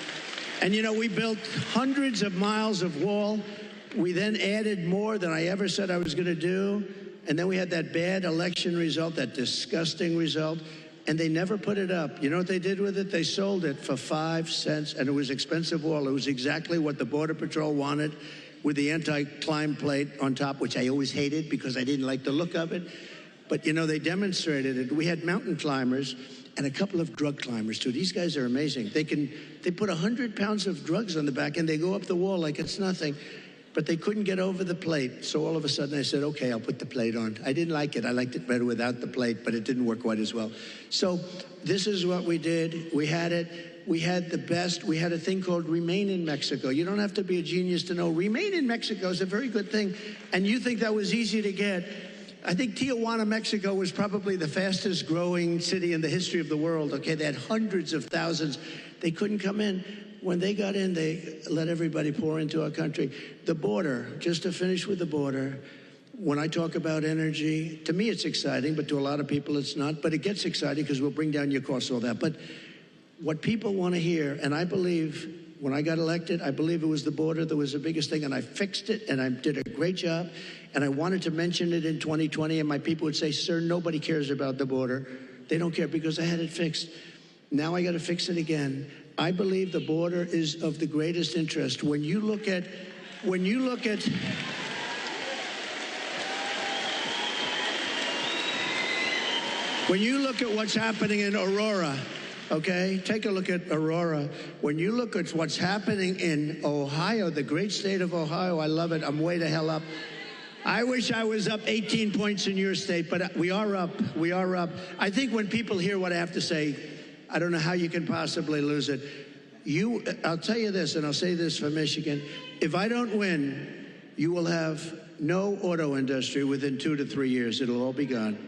And, you know, we built hundreds of miles of wall. We then added more than I ever said I was going to do. And then we had that bad election result, that disgusting result. And they never put it up. You know what they did with it? They sold it for 5 cents, and it was expensive wall. It was exactly what the Border Patrol wanted, with the anti-climb plate on top, which I always hated because I didn't like the look of it. But, you know, they demonstrated it. We had mountain climbers, and a couple of drug climbers too. These guys are amazing. They put 100 pounds of drugs on the back and they go up the wall like it's nothing. But they couldn't get over the plate. So all of a sudden I said, okay, I'll put the plate on. I didn't like it. I liked it better without the plate, but it didn't work quite as well. So this is what we did. We had it. We had the best. We had a thing called Remain in Mexico. You don't have to be a genius to know Remain in Mexico is a very good thing. And you think that was easy to get. I think Tijuana, Mexico was probably the fastest growing city in the history of the world. Okay, they had hundreds of thousands. They couldn't come in. When they got in, they let everybody pour into our country. The border, just to finish with the border, when I talk about energy, to me it's exciting, but to a lot of people it's not. But it gets exciting because we'll bring down your costs, all that. But what people want to hear, and I believe when I got elected, I believe it was the border that was the biggest thing, and I fixed it, and I did a great job. And I wanted to mention it in 2020, and my people would say, sir, nobody cares about the border. They don't care because I had it fixed. Now I got to fix it again. I believe the border is of the greatest interest. When you look at what's happening in Aurora, okay? Take a look at Aurora. When you look at what's happening in Ohio, the great state of Ohio, I love it. I'm way the hell up. I wish I was up 18 points in your state, but we are up. We are up. I think when people hear what I have to say, I don't know how you can possibly lose it. I'll tell you this, and I'll say this for Michigan. If I don't win, you will have no auto industry within 2 to 3 years. It'll all be gone.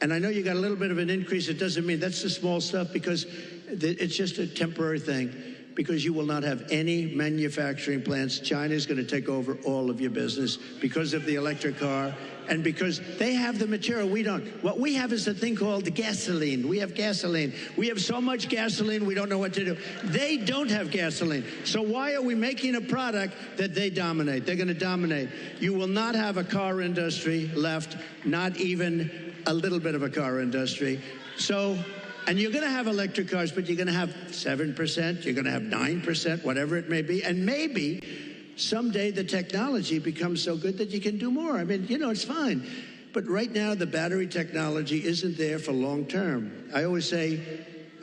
And I know you got a little bit of an increase. It doesn't mean that's the small stuff because it's just a temporary thing. Because you will not have any manufacturing plants. China's going to take over all of your business because of the electric car and because they have the material we don't. What we have is a thing called gasoline. We have gasoline. We have so much gasoline we don't know what to do. They don't have gasoline. So why are we making a product that they dominate? They're going to dominate. You will not have a car industry left, not even a little bit of a car industry. So... And you're going to have electric cars, but you're going to have 7%, you're going to have 9%, whatever it may be. And maybe someday the technology becomes so good that you can do more. I mean, it's fine. But right now, the battery technology isn't there for long term. I always say,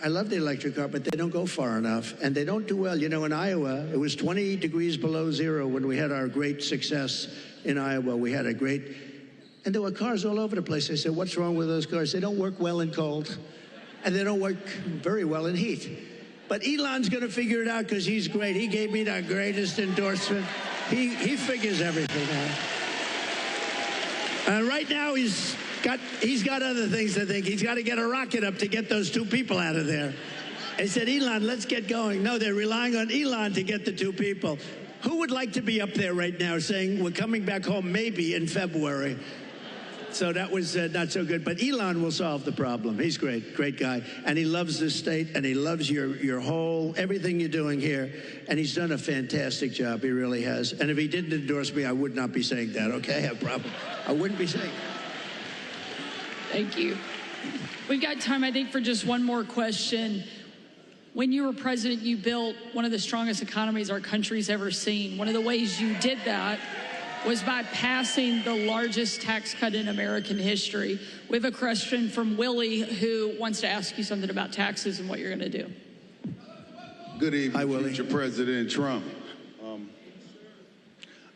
I love the electric car, but they don't go far enough. And they don't do well. In Iowa, it was 20 degrees below zero when we had our great success in Iowa. We had a great... And there were cars all over the place. I said, what's wrong with those cars? They don't work well in cold. And they don't work very well in heat. But Elon's going to figure it out because he's great. He gave me the greatest endorsement. He figures everything out. Right now he's got other things to think. He's got to get a rocket up to get those 2 people out of there. I said, Elon, let's get going. No, they're relying on Elon to get the 2 people. Who would like to be up there right now saying we're coming back home maybe in February? So that was not so good. But Elon will solve the problem. He's great guy. And he loves this state, and he loves your whole, everything you're doing here. And he's done a fantastic job. He really has. And if he didn't endorse me, I would not be saying that, okay? I wouldn't be saying that. Thank you. We've got time, I think, for just one more question. When you were president, you built one of the strongest economies our country's ever seen. One of the ways you did that was by passing the largest tax cut in American history. We have a question from Willie who wants to ask you something about taxes and what you're going to do. Good evening, Hi, Willie. future President Trump.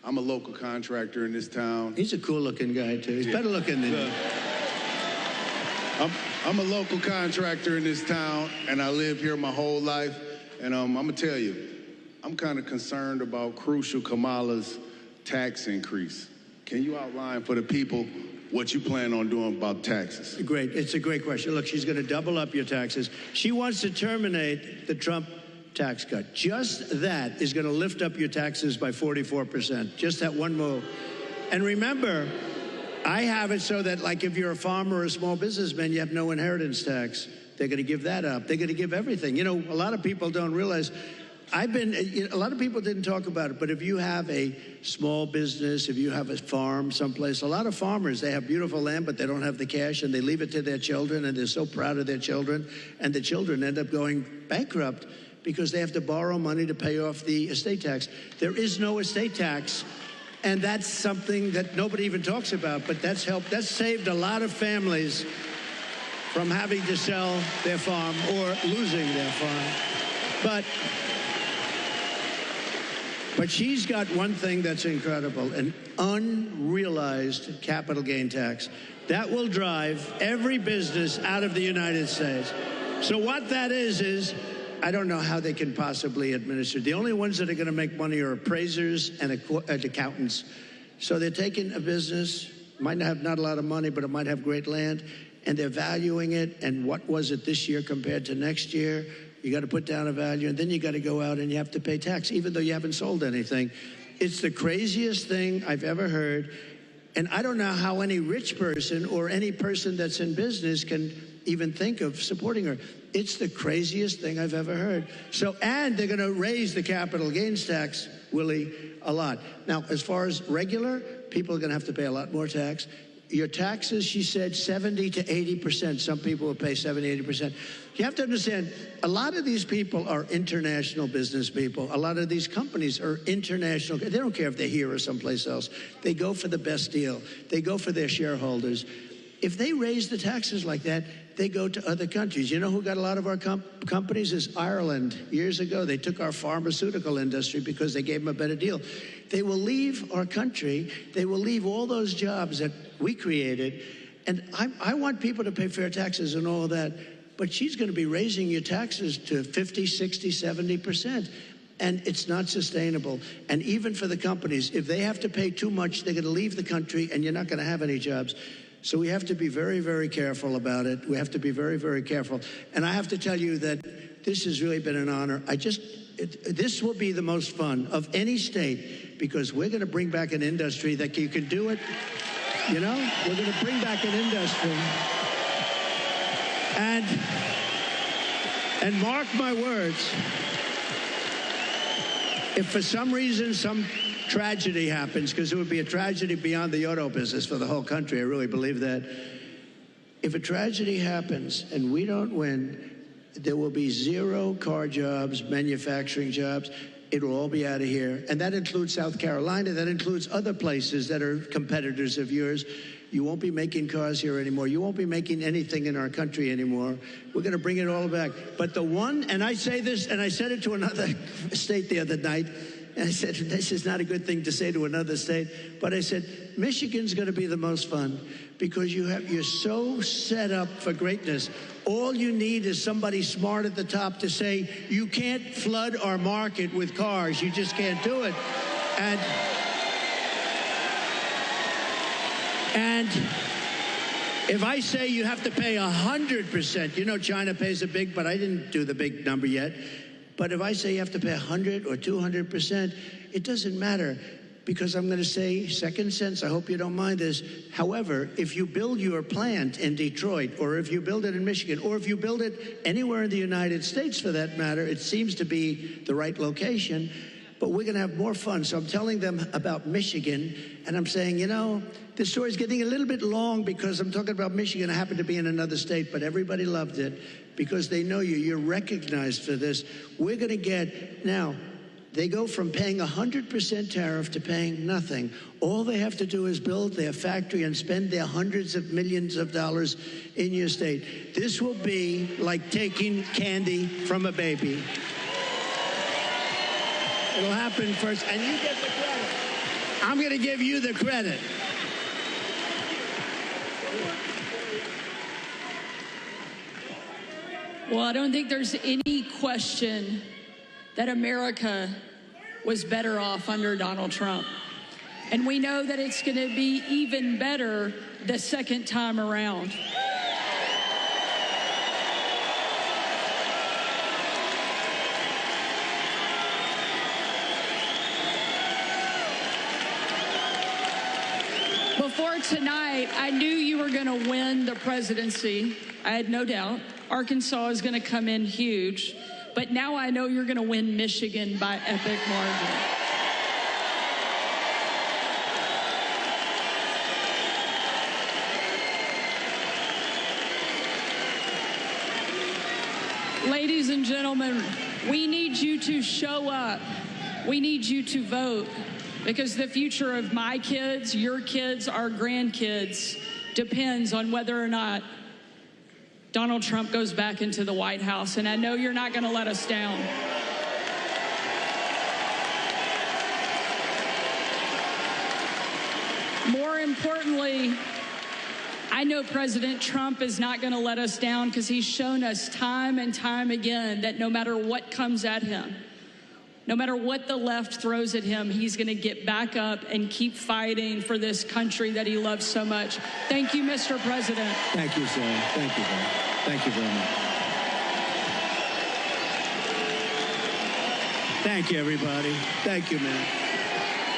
I'm a local contractor in this town. He's a cool-looking guy, too. He's better looking than you. I'm a local contractor in this town, and I live here my whole life. And I'm going to tell you, I'm kind of concerned about crucial Kamala's tax increase. Can you outline for the people what you plan on doing about taxes? Great. It's a great question. Look, she's going to double up your taxes. She wants to terminate the Trump tax cut. Just that is going to lift up your taxes by 44%. Just that one move. And remember, I have it so that, like, if you're a farmer or a small businessman, you have no inheritance tax. They're going to give that up. They're going to give everything. A lot of people don't realize a lot of people didn't talk about it, but if you have a small business, if you have a farm someplace, a lot of farmers, they have beautiful land, but they don't have the cash, and they leave it to their children, and they're so proud of their children, and the children end up going bankrupt because they have to borrow money to pay off the estate tax. There is no estate tax, and that's something that nobody even talks about, but that's helped. That's saved a lot of families from having to sell their farm or losing their farm. But she's got one thing that's incredible, an unrealized capital gain tax. That will drive every business out of the United States. So what that is I don't know how they can possibly administer. The only ones that are going to make money are appraisers and accountants. So they're taking a business, might have not a lot of money, but it might have great land, and they're valuing it, and what was it this year compared to next year? You got to put down a value, and then you got to go out and you have to pay tax, even though you haven't sold anything. It's the craziest thing I've ever heard, and I don't know how any rich person or any person that's in business can even think of supporting her. It's the craziest thing I've ever heard. So, and they're going to raise the capital gains tax, Willie, a lot. Now, as far as regular, people are going to have to pay a lot more tax. Your taxes, she said, 70 to 80%. Some people will pay 70, 80%. You have to understand, a lot of these people are international business people. A lot of these companies are international. They don't care if they're here or someplace else. They go for the best deal. They go for their shareholders. If they raise the taxes like that, they go to other countries. You know who got a lot of our companies is Ireland. Years ago, they took our pharmaceutical industry because they gave them a better deal. They will leave our country. They will leave all those jobs that we created. And I want people to pay fair taxes and all of that. But she's going to be raising your taxes to 50, 60, 70%. And it's not sustainable. And even for the companies, if they have to pay too much, they're going to leave the country and you're not going to have any jobs. So we have to be very, very careful about it. We have to be very, very careful. And I have to tell you that this has really been an honor. This will be the most fun of any state because we're going to bring back an industry that you can do it. You know, we're going to bring back an industry. And mark my words, if for some reason some tragedy happens, because it would be a tragedy beyond the auto business for the whole country, I really believe that. If a tragedy happens and we don't win, there will be 0 car jobs, manufacturing jobs. It will all be out of here. And that includes South Carolina. That includes other places that are competitors of yours. You won't be making cars here anymore. You won't be making anything in our country anymore. We're going to bring it all back. But the one, and I say this, and I said it to another state the other night, and I said, this is not a good thing to say to another state, but I said, Michigan's going to be the most fun because you're so set up for greatness. All you need is somebody smart at the top to say, you can't flood our market with cars. You just can't do it. And if I say you have to pay 100%, you know China pays a big, but I didn't do the big number yet. But if I say you have to pay 100 or 200%, it doesn't matter because I'm going to say, second sense, I hope you don't mind this. However, if you build your plant in Detroit, or if you build it in Michigan, or if you build it anywhere in the United States for that matter, it seems to be the right location, but we're going to have more fun. So I'm telling them about Michigan, and I'm saying, you know, this story's getting a little bit long because I'm talking about Michigan. I happen to be in another state, but everybody loved it because they know you. You're recognized for this. We're going to get, now, they go from paying 100% tariff to paying nothing. All they have to do is build their factory and spend their hundreds of millions of dollars in your state. This will be like taking candy from a baby. It'll happen first, and you get the credit. I'm going to give you the credit. Well, I don't think there's any question that America was better off under Donald Trump. And we know that it's going to be even better the second time around. Before tonight, I knew you were going to win the presidency. I had no doubt. Arkansas is going to come in huge. But now I know you're going to win Michigan by epic margin. Ladies and gentlemen, we need you to show up. We need you to vote because the future of my kids, your kids, our grandkids depends on whether or not Donald Trump goes back into the White House, and I know you're not going to let us down. More importantly, I know President Trump is not going to let us down because he's shown us time and time again that no matter what comes at him, no matter what the left throws at him, he's going to get back up and keep fighting for this country that he loves so much. Thank you, Mr. President. Thank you, Sarah. Thank you, man. Thank you very much. Thank you, everybody. Thank you, man.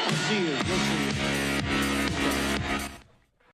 I'll see you. We'll see you.